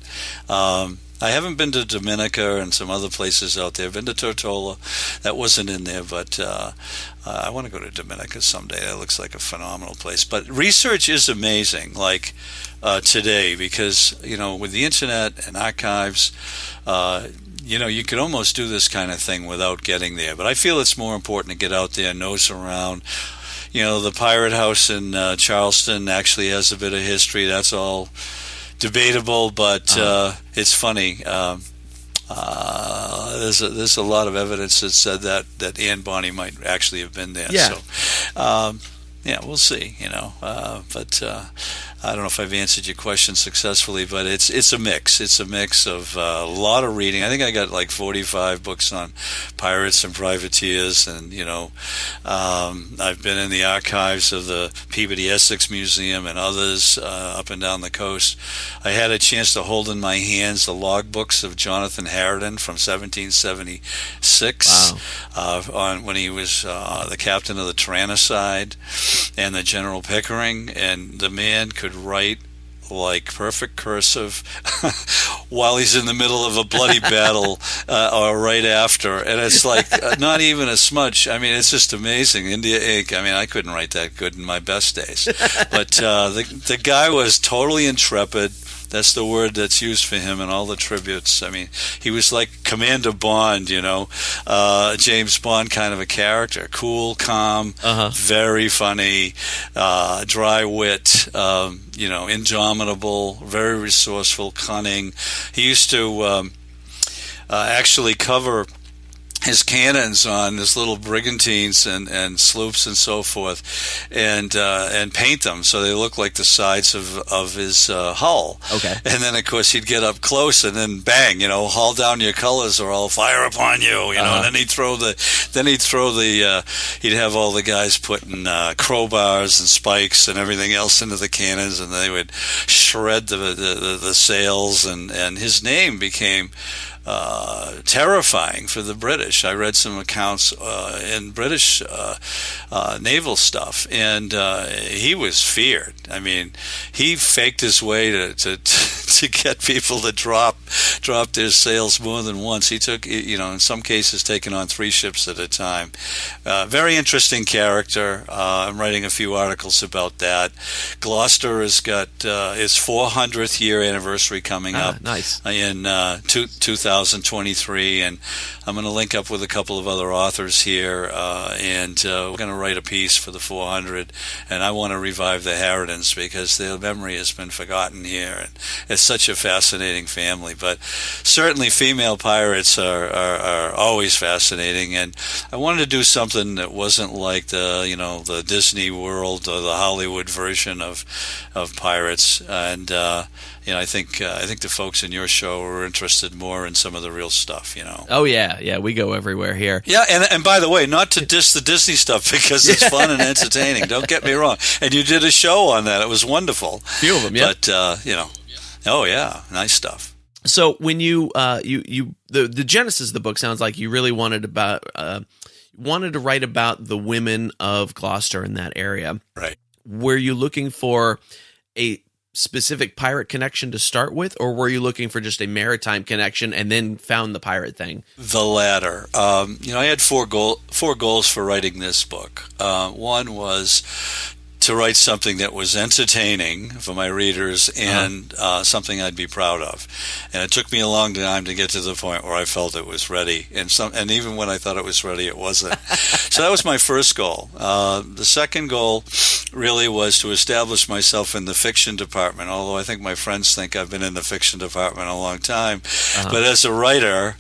I haven't been to Dominica and some other places out there. I've been to Tortola. That wasn't in there, but I want to go to Dominica someday. That looks like a phenomenal place. But research is amazing, like today, because, with the internet and archives, you could almost do this kind of thing without getting there. But I feel it's more important to get out there, nose around. The Pirate House in Charleston actually has a bit of history. That's all debatable, but it's funny. There's a lot of evidence that said that Anne Bonny might actually have been there. Yeah. So, we'll see. But I don't know if I've answered your question successfully, but it's a mix. It's a mix of a lot of reading. I think I got like 45 books on pirates and privateers, and I've been in the archives of the Peabody Essex Museum and others up and down the coast. I had a chance to hold in my hands the logbooks of Jonathan Harridan from 1776, on when he was the captain of the Tyrannicide and the General Pickering, and the man could write like perfect cursive while he's in the middle of a bloody battle or right after, and it's like not even a smudge. I mean, it's just amazing. India ink. I mean, I couldn't write that good in my best days, but the guy was totally intrepid. That's the word that's used for him in all the tributes. I mean, he was like Commander Bond, James Bond kind of a character. Cool, calm, very funny, dry wit, indomitable, very resourceful, cunning. He used to actually cover his cannons on his little brigantines and sloops and so forth, and paint them so they look like the sides of his hull. Okay. And then of course he'd get up close and then bang, haul down your colors or I'll fire upon you. And then he'd have all the guys putting crowbars and spikes and everything else into the cannons, and they would shred the sails, and his name became terrifying for the British. I read some accounts in British naval stuff, and he was feared. I mean, he faked his way to get people to drop their sails more than once. He took, in some cases, taking on 3 ships at a time. Very interesting character. I'm writing a few articles about that. Gloucester has got its 400th year anniversary coming up. Nice. In 2023, and I'm going to link up with a couple of other authors here, and we're going to write a piece for the 400, and I want to revive the Harridans because their memory has been forgotten here, and it's such a fascinating family. But certainly female pirates are always fascinating, and I wanted to do something that wasn't like the Disney World or the Hollywood version of pirates, and I think the folks in your show are interested more in some of the real stuff, Oh yeah, we go everywhere here. Yeah, and by the way, not to diss the Disney stuff because it's fun and entertaining. Don't get me wrong. And you did a show on that; it was wonderful. A few of them, yeah. But oh yeah, nice stuff. So when you the genesis of the book sounds like you really wanted to write about the women of Gloucester in that area, right? Were you looking for a specific pirate connection to start with, or were you looking for just a maritime connection and then found the pirate thing? The latter. I had four goals for writing this book. One was to write something that was entertaining for my readers and something I'd be proud of. And it took me a long time to get to the point where I felt it was ready. And even when I thought it was ready, it wasn't. So that was my first goal. The second goal really was to establish myself in the fiction department, although I think my friends think I've been in the fiction department a long time. But as a writer,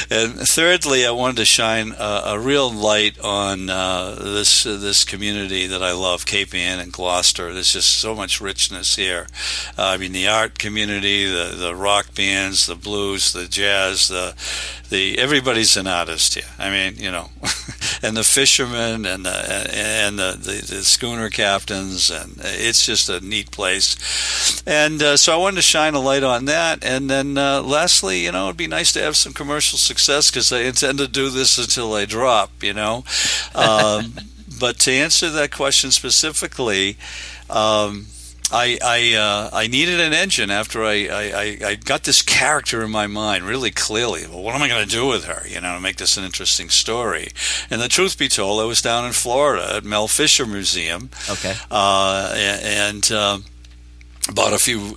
and thirdly, I wanted to shine a real light on this community that I love, Cape Ann and Gloucester. There's just so much richness here. I mean, the art community, the rock bands, the blues, the jazz, the everybody's an artist here. I mean, and the fishermen and the schooner captains, and it's just a neat place. And so I wanted to shine a light on that. And then lastly, it'd be nice to have some commercial success because I intend to do this until I drop. But to answer that question specifically, I needed an engine after I got this character in my mind really clearly. Well, what am I going to do with her, to make this an interesting story? And the truth be told, I was down in Florida at Mel Fisher Museum. Okay. bought a few,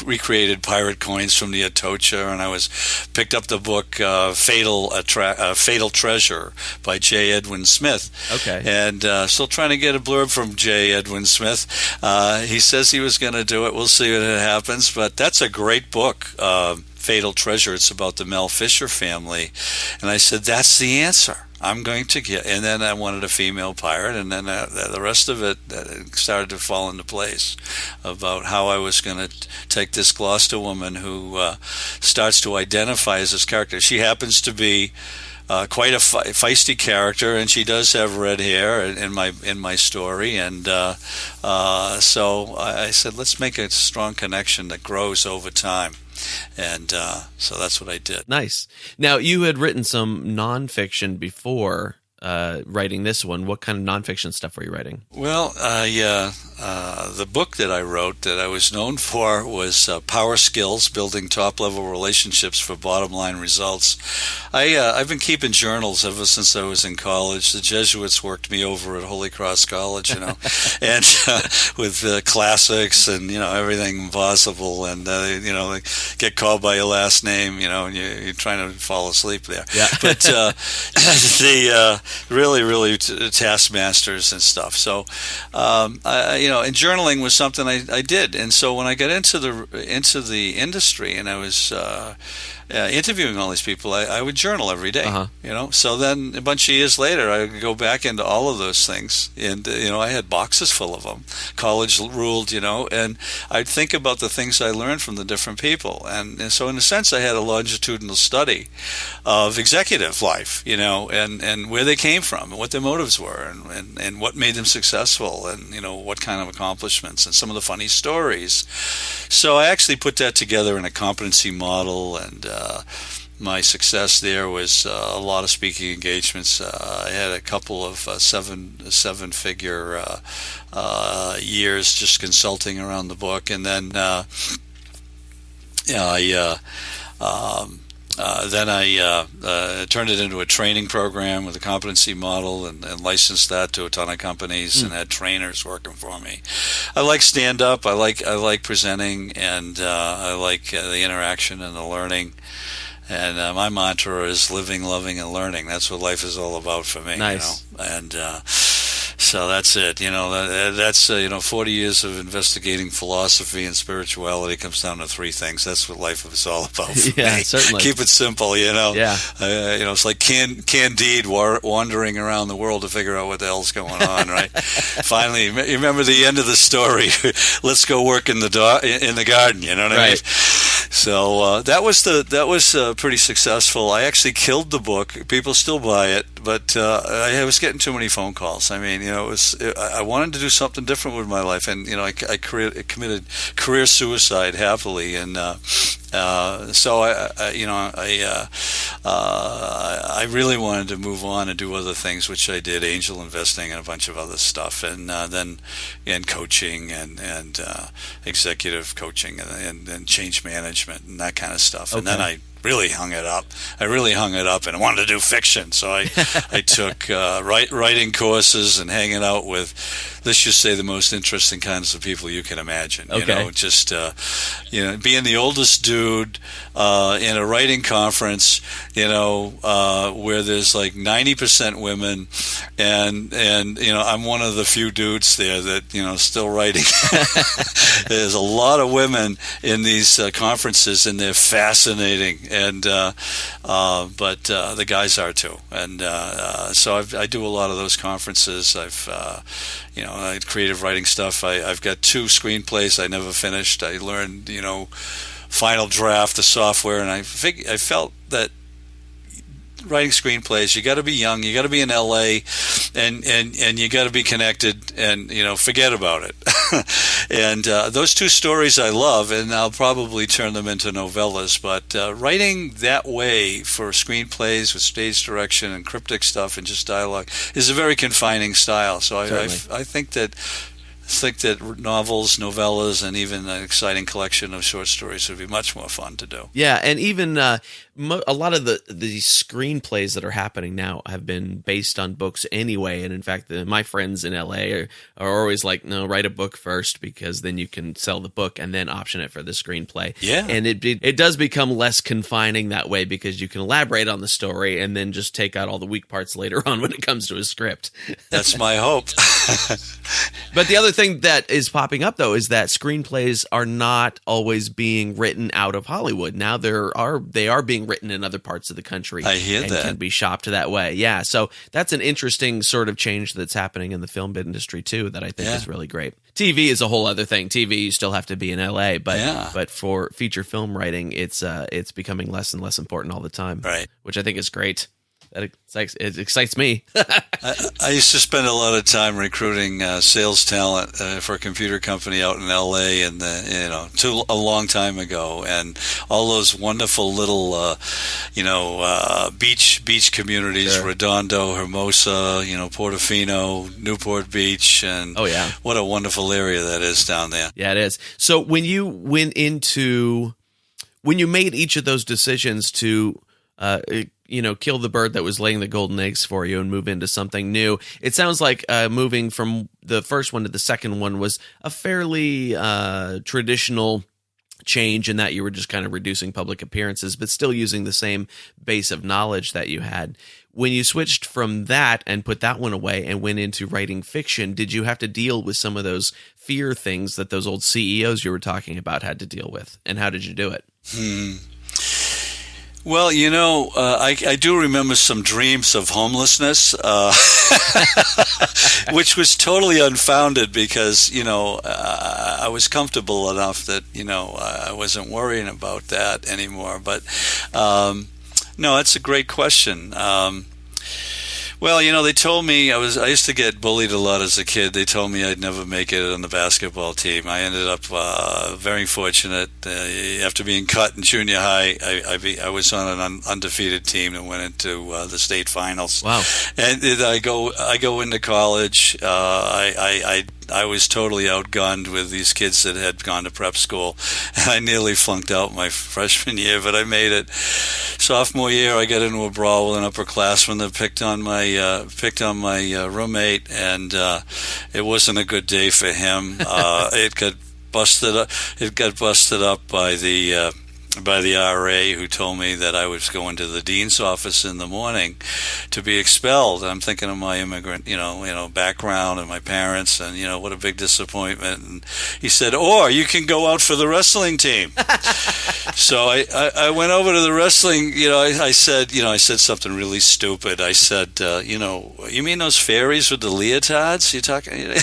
recreated pirate coins from the Atocha, and I picked up the book Fatal Treasure by J. Edwin Smith. Okay. And still trying to get a blurb from J. Edwin Smith. He says he was going to do it. We'll see what happens. But that's a great book, Fatal Treasure. It's about the Mel Fisher family. And I said, that's the answer. I'm going to get, and then I wanted a female pirate, and then the rest of it started to fall into place about how I was going to take this Gloucester woman who starts to identify as this character. She happens to be quite a feisty character, and she does have red hair in my story, and so I said, let's make a strong connection that grows over time. And so that's what I did. Nice. Now, you had written some nonfiction before writing this one. What kind of nonfiction stuff were you writing? Well, the book that I wrote that I was known for was Power Skills, Building Top-Level Relationships for Bottom-Line Results. I've been keeping journals ever since I was in college. The Jesuits worked me over at Holy Cross College, and with classics and, everything possible. And, they get called by your last name, and you're trying to fall asleep there. Yeah. But the really taskmasters and stuff. So, and journaling was something I did. And so when I got into the industry and I was interviewing all these people, I would journal every day. Uh-huh. So then a bunch of years later, I would go back into all of those things, and I had boxes full of them. College ruled, and I'd think about the things I learned from the different people, and so in a sense, I had a longitudinal study of executive life, and where they came from, and what their motives were, and what made them successful, and what kind of accomplishments, and some of the funny stories. So I actually put that together in a competency model, and my success there was a lot of speaking engagements. I had a couple of seven-figure years just consulting around the book, and then I turned it into a training program with a competency model and licensed that to a ton of companies and had trainers working for me. I like stand-up. I like presenting, and I like the interaction and the learning. And my mantra is living, loving, and learning. That's what life is all about for me. Nice. And so that's it. That's 40 years of investigating philosophy and spirituality comes down to three things. That's what life is all about for yeah, me. Certainly. Keep it simple, Yeah. It's like Candide wandering around the world to figure out what the hell's going on, right? Finally, you remember the end of the story. Let's go work in the garden. You know what I mean? So that was pretty successful. I actually killed the book. People still buy it, but I was getting too many phone calls. I mean, I wanted to do something different with my life, and I committed career suicide happily, and so I really wanted to move on and do other things, which I did, angel investing and a bunch of other stuff, and then coaching and executive coaching and change management and that kind of stuff. Okay. And then I really hung it up. And I wanted to do fiction, so I took writing courses and hanging out with, let's just say, the most interesting kinds of people you can imagine. Okay. Being the oldest dude in a writing conference, where there's like 90% women, and I'm one of the few dudes there that still writing. There's a lot of women in these conferences, and they're fascinating. And but the guys are too, and so I do a lot of those conferences. Creative writing stuff. I've got 2 screenplays I never finished. I learned Final Draft, the software, and I felt that writing screenplays, you got to be young, you got to be in LA, and you got to be connected, and forget about it. And those 2 stories I love, and I'll probably turn them into novellas. But writing that way for screenplays with stage direction and cryptic stuff and just dialogue is a very confining style. So I think that think that novels, novellas, and even an exciting collection of short stories would be much more fun to do. Yeah, and even a lot of the screenplays that are happening now have been based on books anyway. And in fact, my friends in LA are always like, no, write a book first, because then you can sell the book and then option it for the screenplay. Yeah. And it does become less confining that way, because you can elaborate on the story and then just take out all the weak parts later on when it comes to a script. That's my hope. But the other thing that is popping up, though, is that screenplays are not always being written out of Hollywood. Now they are being written in other parts of the country. I hear and that. can be shopped that way. Yeah, so that's an interesting sort of change that's happening in the film industry too, that I think is really great. TV is a whole other thing. TV, you still have to be in LA, but for feature film writing, it's becoming less and less important all the time. Right. Which I think is great. It excites me. I used to spend a lot of time recruiting sales talent for a computer company out in L.A. and a long time ago, and all those wonderful little beach communities, Sure. Redondo, Hermosa, Portofino, Newport Beach, and what a wonderful area that is down there. Yeah, it is. So when you made each of those decisions to kill the bird that was laying the golden eggs for you and move into something new, it sounds like moving from the first one to the second one was a fairly traditional change, in that you were just kind of reducing public appearances, but still using the same base of knowledge that you had. When you switched from that and put that one away and went into writing fiction, did you have to deal with some of those fear things that those old CEOs you were talking about had to deal with? And how did you do it? Well, I do remember some dreams of homelessness, which was totally unfounded, because, I was comfortable enough that, I wasn't worrying about that anymore. But, no, that's a great question. Well, they told me I used to get bullied a lot as a kid. They told me I'd never make it on the basketball team. I ended up very fortunate. After being cut in junior high, I was on an undefeated team and went into the state finals. Wow! And I go into college. I was totally outgunned with these kids that had gone to prep school. I nearly flunked out my freshman year, but I made it. Sophomore year, I got into a brawl with an upperclassman that picked on my roommate, and it wasn't a good day for him. It got busted up. It got busted up by the RA, who told me that I was going to the dean's office in the morning to be expelled. I'm thinking of my immigrant, background and my parents, and what a big disappointment. And he said, "Or you can go out for the wrestling team." So I went over to the wrestling. I said something really stupid. I said, you mean those fairies with the leotards? You talking?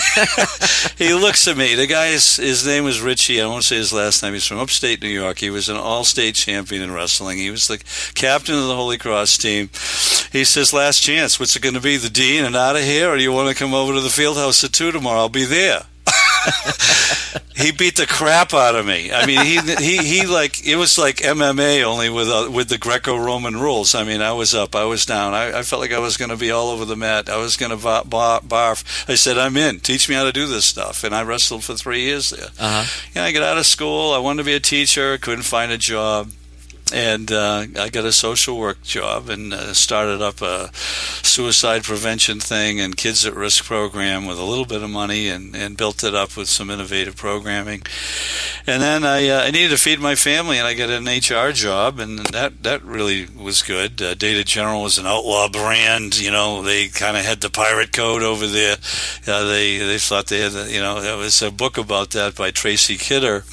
He looks at me. The guy, his name was Richie. I won't say his last name. He's from upstate New York. He was an all-state champion in wrestling. He was the captain of the Holy Cross team. He says, "Last chance. What's it going to be, the dean and out of here, or do you want to come over to the field house at 2 tomorrow? I'll be there." He beat the crap out of me. I mean, he like, it was like MMA, only with the Greco-Roman rules. I mean, I was up, I was down. I felt like I was going to be all over the mat. I was going to barf. I said, "I'm in. Teach me how to do this stuff." And I wrestled for 3 years there. I got out of school. I wanted to be a teacher. Couldn't find a job. And I got a social work job and started up a suicide prevention thing and kids at risk program with a little bit of money, and built it up with some innovative programming. And then I needed to feed my family, and I got an HR job, and that really was good. Data General was an outlaw brand. They kind of had the pirate code over there. They thought they had, there was a book about that by Tracy Kidder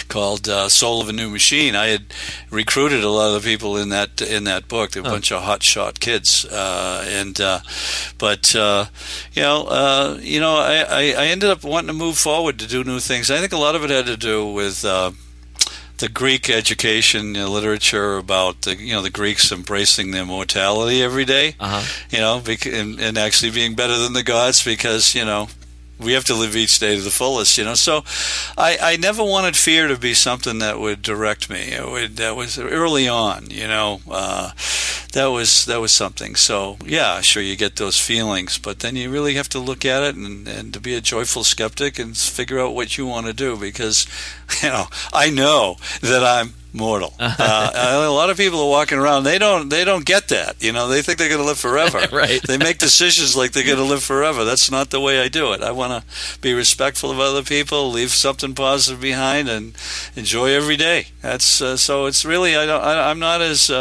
called Soul of a New Machine. I had recruited a lot of the people in that book. They're a bunch of hotshot kids, I ended up wanting to move forward to do new things. I think a lot of it had to do with the Greek education, literature about the Greeks embracing their mortality every day, and actually being better than the gods, because we have to live each day to the fullest, So I never wanted fear to be something that would direct me. That was early on, that was something. So yeah, sure, you get those feelings, but then you really have to look at it and to be a joyful skeptic and figure out what you want to do, because I know that I'm mortal. A lot of people are walking around. They don't get that. They think they're going to live forever. Right. They make decisions like they're going to live forever. That's not the way I do it. I want to be respectful of other people, leave something positive behind, and enjoy every day. That's so. It's really I'm not as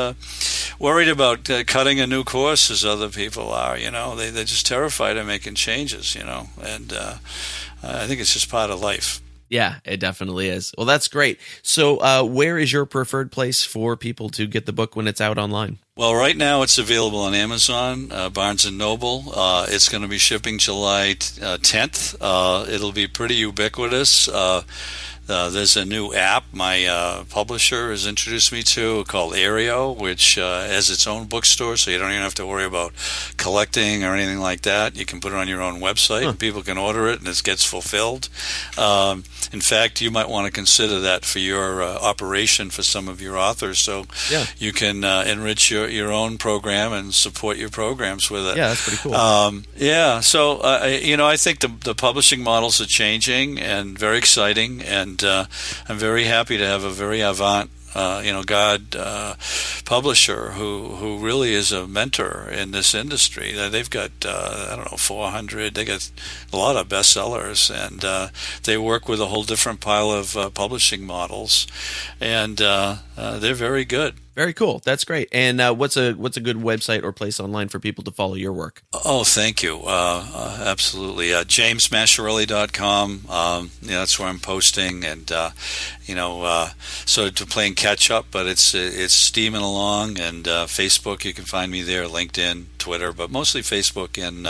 worried about cutting a new course as other people are. They're just terrified of making changes. And I think it's just part of life. Yeah, it definitely is. Well, that's great. So where is your preferred place for people to get the book when it's out online? Well, right now it's available on Amazon, Barnes & Noble. It's going to be shipping July 10th. It'll be pretty ubiquitous. There's a new app my publisher has introduced me to called Aereo, which has its own bookstore, so you don't even have to worry about collecting or anything like that. You can put it on your own website, and people can order it, and it gets fulfilled. In fact, you might want to consider that for your operation for some of your authors, so you can enrich your own program and support your programs with it. Yeah, that's pretty cool. So I think the publishing models are changing and very exciting, and I'm very happy to have a very avant publisher who really is a mentor in this industry. They've got 400. They got a lot of bestsellers, and they work with a whole different pile of publishing models, and they're very good. Very cool. That's great. And what's a good website or place online for people to follow your work? Oh, thank you. Absolutely. JamesMasciarelli.com. That's where I'm posting, and so to playing catch up, but it's steaming along. And Facebook, you can find me there. LinkedIn, Twitter, but mostly Facebook and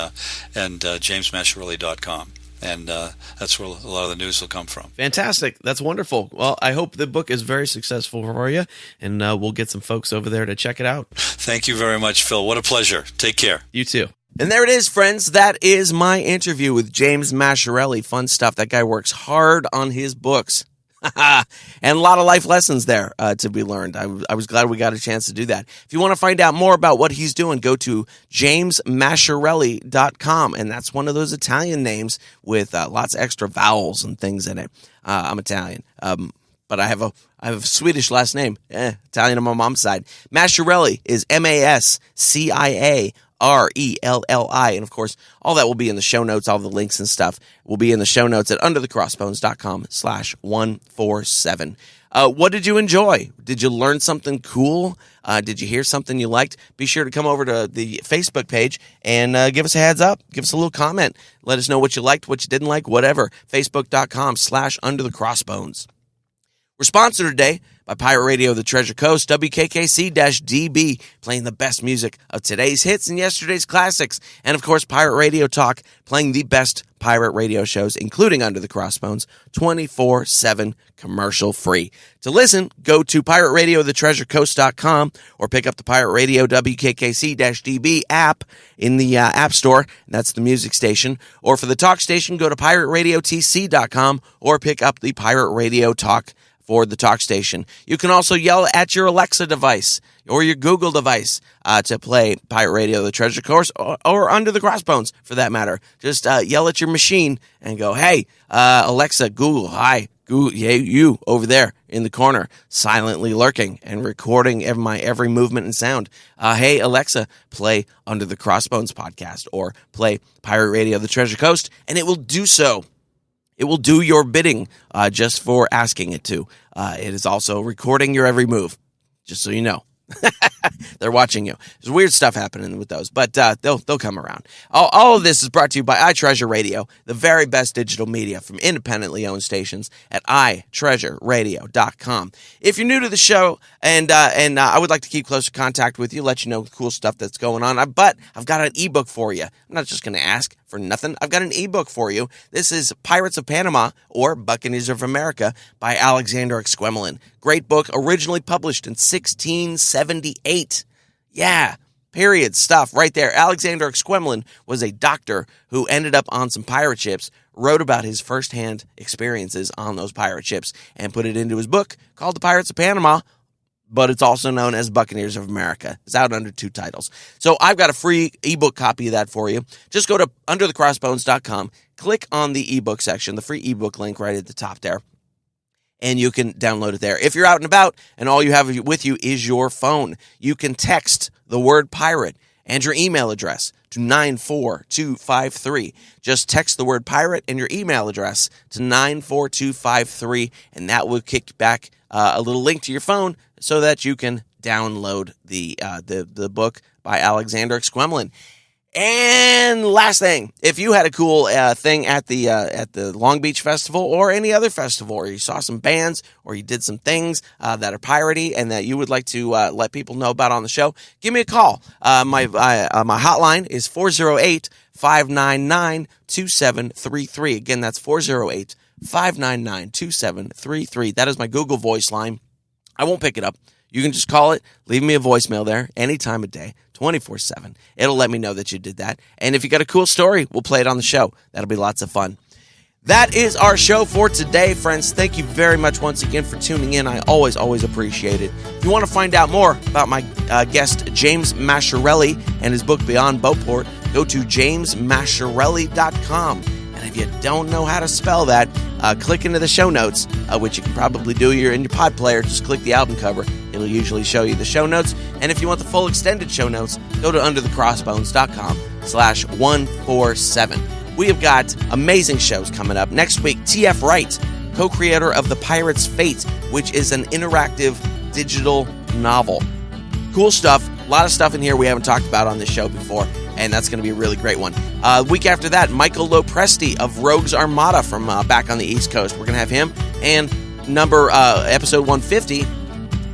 JamesMasciarelli.com. And that's where a lot of the news will come from. Fantastic. That's wonderful. Well, I hope the book is very successful for you, and we'll get some folks over there to check it out. Thank you very much, Phil. What a pleasure. Take care. You too. And there it is, friends. That is my interview with James Masciarelli. Fun stuff. That guy works hard on his books. And a lot of life lessons there to be learned. I was glad we got a chance to do that. If you want to find out more about what he's doing, go to jamesmasciarelli.com, and that's one of those Italian names with lots of extra vowels and things in it. I'm Italian, but I have a Swedish last name, Italian on my mom's side. Masciarelli is Masciarelli. And of course, all that will be in the show notes. All the links and stuff will be in the show notes at underthecrossbones.com/147. What did you enjoy? Did you learn something cool? Did you hear something you liked? Be sure to come over to the Facebook page and give us a heads up. Give us a little comment. Let us know what you liked, what you didn't like, whatever. Facebook.com/underthecrossbones. We're sponsored today by Pirate Radio, the Treasure Coast, WKKC-DB, playing the best music of today's hits and yesterday's classics. And, of course, Pirate Radio Talk, playing the best pirate radio shows, including Under the Crossbones, 24/7 commercial-free. To listen, go to pirateradioTheTreasureCoast.com or pick up the Pirate Radio WKKC-DB app in the App Store. That's the music station. Or for the talk station, go to pirateradiotc.com or pick up the Pirate Radio Talk for the talk station. You can also yell at your Alexa device or your Google device to play Pirate Radio, the Treasure Coast, or Under the Crossbones, for that matter. Just yell at your machine and go, hey, Alexa, Google, hi, Google, yeah, you over there in the corner, silently lurking and recording my every movement and sound. Hey, Alexa, play Under the Crossbones podcast or play Pirate Radio, the Treasure Coast, and it will do so. It will do your bidding just for asking it to. It is also recording your every move, just so you know. They're watching you. There's weird stuff happening with those, but they'll come around. All of this is brought to you by iTreasure Radio, the very best digital media from independently owned stations at iTreasureRadio.com. If you're new to the show and I would like to keep closer contact with you, let you know the cool stuff that's going on, but I've got an ebook for you. I'm not just going to ask for nothing. I've got an ebook for you. This is Pirates of Panama or Buccaneers of America by Alexander Exquemelin. Great book, originally published in 1678. Yeah, Period. Stuff right there. Alexander Exquemelin was a doctor who ended up on some pirate ships, wrote about his firsthand experiences on those pirate ships, and put it into his book called The Pirates of Panama, but it's also known as Buccaneers of America. It's out under 2 titles. So I've got a free ebook copy of that for you. Just go to underthecrossbones.com, click on the ebook section, the free ebook link right at the top there, and you can download it there. If you're out and about and all you have with you is your phone, you can text the word pirate and your email address to 94253. Just text the word pirate and your email address to 94253, and that will kick back a little link to your phone so that you can download the book by Alexander Exquemelin. And last thing, if you had a cool thing at the Long Beach Festival or any other festival, or you saw some bands or you did some things that are piratey and that you would like to let people know about on the show, give me a call. My hotline is 408-599-2733. Again, that's 408-599-2733. That is my Google Voice line. I won't pick it up. You can just call it, leave me a voicemail there any time of day, 24/7. It'll let me know that you did that. And if you got a cool story, we'll play it on the show. That'll be lots of fun. That is our show for today, friends. Thank you very much once again for tuning in. I always appreciate it. If you want to find out more about my guest, James Masciarelli, and his book, Beyond Beauport, go to jamesmasciarelli.com. And if you don't know how to spell that, click into the show notes, which you can probably do in your pod player. Just click the album cover. It'll usually show you the show notes. And if you want the full extended show notes, go to underthecrossbones.com/147. We have got amazing shows coming up. Next week, T.F. Wright, co-creator of The Pirate's Fate, which is an interactive digital novel. Cool stuff. A lot of stuff in here we haven't talked about on this show before, and that's going to be a really great one. Week after that, Michael Lopresti of Rogues Armada from back on the East Coast. We're going to have him. And episode 150,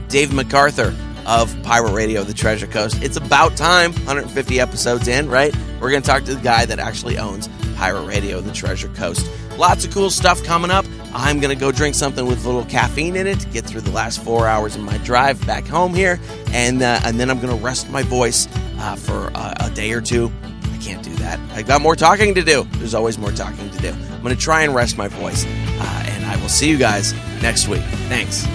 Dave MacArthur of Pirate Radio, The Treasure Coast. It's about time, 150 episodes in, right? We're going to talk to the guy that actually owns Pirate Radio, The Treasure Coast. Lots of cool stuff coming up. I'm going to go drink something with a little caffeine in it to get through the last 4 hours of my drive back home here. And then I'm going to rest my voice for a day or two. I can't do that. I've got more talking to do. There's always more talking to do. I'm going to try and rest my voice. And I will see you guys next week. Thanks.